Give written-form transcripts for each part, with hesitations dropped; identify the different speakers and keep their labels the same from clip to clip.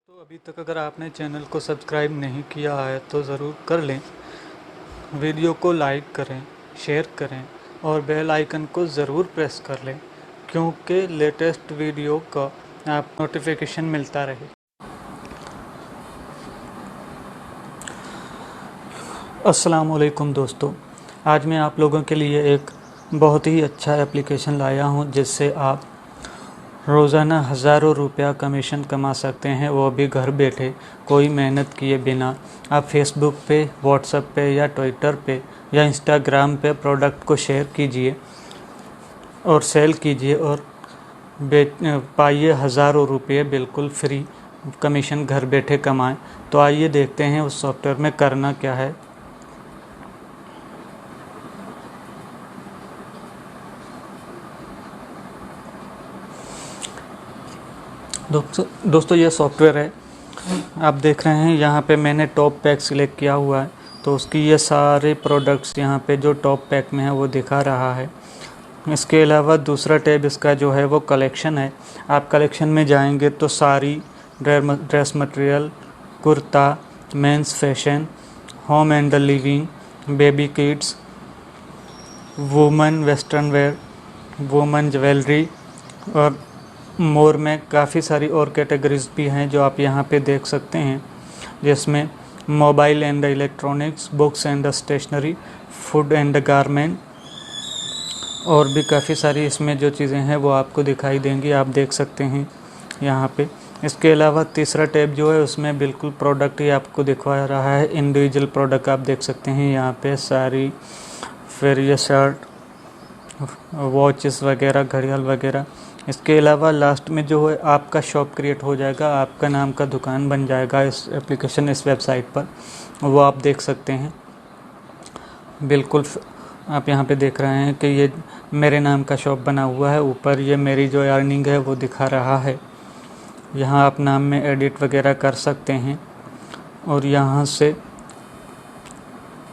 Speaker 1: तो अभी तक अगर आपने चैनल को सब्सक्राइब नहीं किया है तो ज़रूर कर लें। वीडियो को लाइक करें, शेयर करें और बेल आइकन को ज़रूर प्रेस कर लें क्योंकि लेटेस्ट वीडियो का आप नोटिफिकेशन मिलता रहे। अस्सलाम वालेकुम दोस्तों, आज मैं आप लोगों के लिए एक बहुत ही अच्छा एप्लीकेशन लाया हूं जिससे आप रोज़ाना हज़ारों रुपया कमीशन कमा सकते हैं, वो भी घर बैठे कोई मेहनत किए बिना। आप फेसबुक पे, व्हाट्सएप पे या ट्विटर पे या इंस्टाग्राम पे प्रोडक्ट को शेयर कीजिए और सेल कीजिए और पाइए हज़ारों रुपये बिल्कुल फ्री कमीशन घर बैठे कमाएं। तो आइए देखते हैं उस सॉफ्टवेयर में करना क्या है। दोस्तों ये सॉफ्टवेयर है, आप देख रहे हैं यहाँ पे मैंने टॉप पैक सिलेक्ट किया हुआ है तो उसकी ये सारे प्रोडक्ट्स यहाँ पे जो टॉप पैक में है वो दिखा रहा है। इसके अलावा दूसरा टैब इसका जो है वो कलेक्शन है। आप कलेक्शन में जाएंगे तो सारी dress material, kurta, mains fashion, home and living, baby kids, women western wear, women jewellery और मोर में काफ़ी सारी और कैटेगरीज भी हैं जो आप यहाँ पे देख सकते हैं, जिसमें mobile and electronics, books and stationery, food and garment और भी काफ़ी सारी इसमें जो चीज़ें हैं वो आपको दिखाई देंगी, आप देख सकते हैं यहाँ पे। इसके अलावा तीसरा टैब जो है उसमें बिल्कुल प्रोडक्ट ही आपको दिखवा रहा है, इंडिविजुअल प्रोडक्ट आप देख सकते हैं यहाँ पे सारी, फिर ये शर्ट, वॉचेस वगैरह, घड़ियाल वगैरह। इसके अलावा लास्ट में जो है आपका शॉप क्रिएट हो जाएगा, आपका नाम का दुकान बन जाएगा इस एप्लीकेशन, इस वेबसाइट पर, वो आप देख सकते हैं। बिल्कुल आप यहाँ पे देख रहे हैं कि ये मेरे नाम का शॉप बना हुआ है, ऊपर ये मेरी जो अर्निंग है वो दिखा रहा है। यहाँ आप नाम में एडिट वगैरह कर सकते हैं और यहाँ से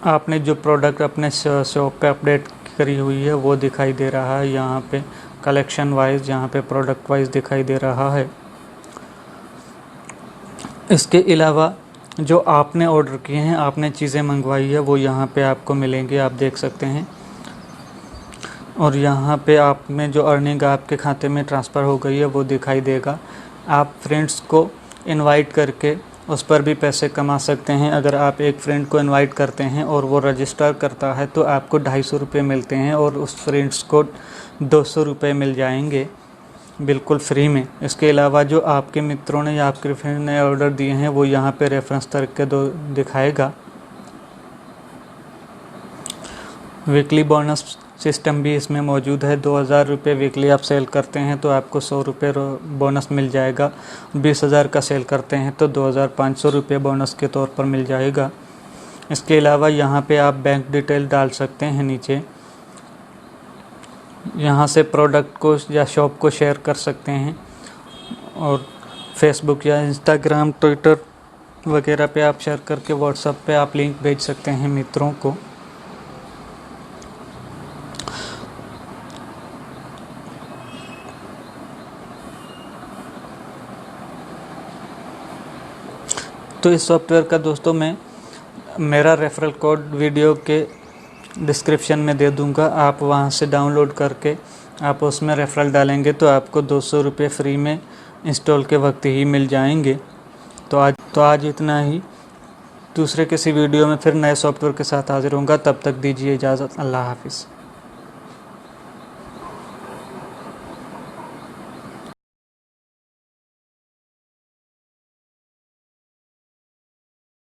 Speaker 1: आपने जो प्रोडक्ट अपने शॉप पे अपडेट करी हुई है वो दिखाई दे रहा है। यहाँ पे कलेक्शन वाइज, यहाँ पे प्रोडक्ट वाइज दिखाई दे रहा है। इसके अलावा जो आपने ऑर्डर किए हैं, आपने चीज़ें मंगवाई है वो यहाँ पे आपको मिलेंगे, आप देख सकते हैं। और यहाँ पे आप में जो अर्निंग आपके खाते में ट्रांसफ़र हो गई है वो दिखाई देगा। आप फ्रेंड्स को इनवाइट करके उस पर भी पैसे कमा सकते हैं। अगर आप एक फ्रेंड को इनवाइट करते हैं और वो रजिस्टर करता है तो आपको 250 रुपये मिलते हैं और उस फ्रेंड्स को 200 रुपये मिल जाएंगे बिल्कुल फ्री में। इसके अलावा जो आपके मित्रों ने या आपके फ्रेंड ने ऑर्डर दिए हैं वो यहाँ पे रेफरेंस करके दिखाएगा। वीकली बोनस सिस्टम भी इसमें मौजूद है। 2000 रुपये वीकली आप सेल करते हैं तो आपको 100 रुपये बोनस मिल जाएगा। 20,000 का सेल करते हैं तो 2500 रुपये बोनस के तौर पर मिल जाएगा। इसके अलावा यहाँ पे आप बैंक डिटेल डाल सकते हैं नीचे, यहाँ से प्रोडक्ट को या शॉप को शेयर कर सकते हैं और फेसबुक या इंस्टाग्राम, ट्विटर वगैरह पे आप शेयर करके व्हाट्सएप पे आप लिंक भेज सकते हैं मित्रों को। तो इस सॉफ्टवेयर का दोस्तों मैं मेरा रेफरल कोड वीडियो के डिस्क्रिप्शन में दे दूंगा, आप वहां से डाउनलोड करके आप उसमें रेफरल डालेंगे तो आपको 200 रुपये फ्री में इंस्टॉल के वक्त ही मिल जाएंगे। तो आज इतना ही। दूसरे किसी वीडियो में फिर नए सॉफ्टवेयर के साथ हाजिर होऊंगा, तब तक दीजिए इजाज़त। अल्लाह हाफिज़।